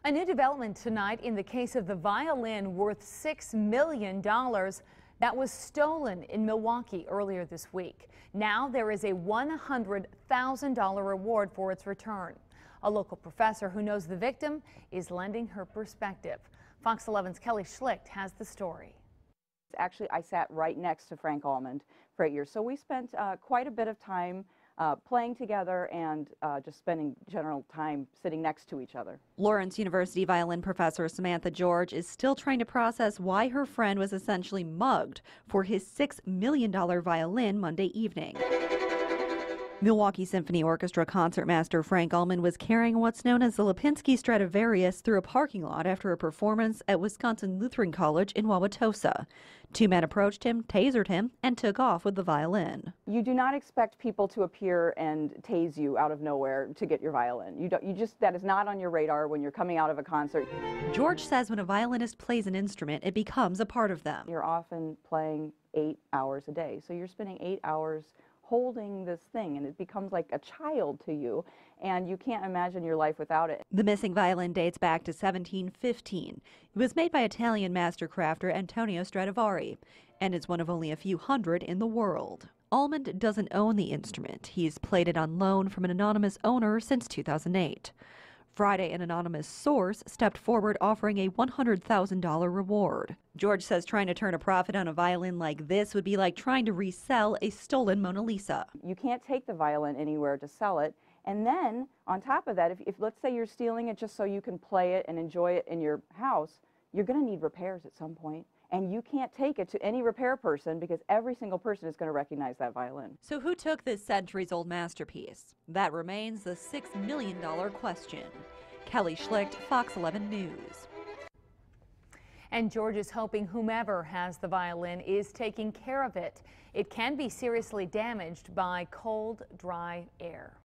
A new development tonight in the case of the violin worth $6 million that was stolen in Milwaukee earlier this week. Now there is a $100,000 reward for its return. A local professor who knows the victim is lending her perspective. Fox 11's Kelly Schlicht has the story. Actually, I sat right next to Frank Almond for 8 years, so we spent quite a bit of time playing together and just spending general time sitting next to each other. Lawrence University violin professor Samantha George is still trying to process why her friend was essentially mugged for his $6 million violin Monday evening. Milwaukee Symphony Orchestra concertmaster Frank Almond was carrying what's known as the Lipinski Stradivarius through a parking lot after a performance at Wisconsin Lutheran College in Wauwatosa. Two men approached him, tasered him, and took off with the violin. You do not expect people to appear and tase you out of nowhere to get your violin. That is not on your radar when you're coming out of a concert. George says when a violinist plays an instrument, it becomes a part of them. You're often playing 8 hours a day, so you're spending 8 hours holding this thing, and it becomes like a child to you, and you can't imagine your life without it. The missing violin dates back to 1715. It was made by Italian master crafter Antonio Stradivari and is one of only a few hundred in the world. Almond doesn't own the instrument. He's played it on loan from an anonymous owner since 2008. Friday, an anonymous source stepped forward offering a $100,000 reward. George says trying to turn a profit on a violin like this would be like trying to resell a stolen Mona Lisa. You can't take the violin anywhere to sell it. And then, on top of that, if let's say you're stealing it just so you can play it and enjoy it in your house, you're going to need repairs at some point. And you can't take it to any repair person because every single person is going to recognize that violin. So who took this centuries-old masterpiece? That remains the $6 million question. Kelly Schlicht, Fox 11 News. And George is hoping whomever has the violin is taking care of it. It can be seriously damaged by cold, dry air.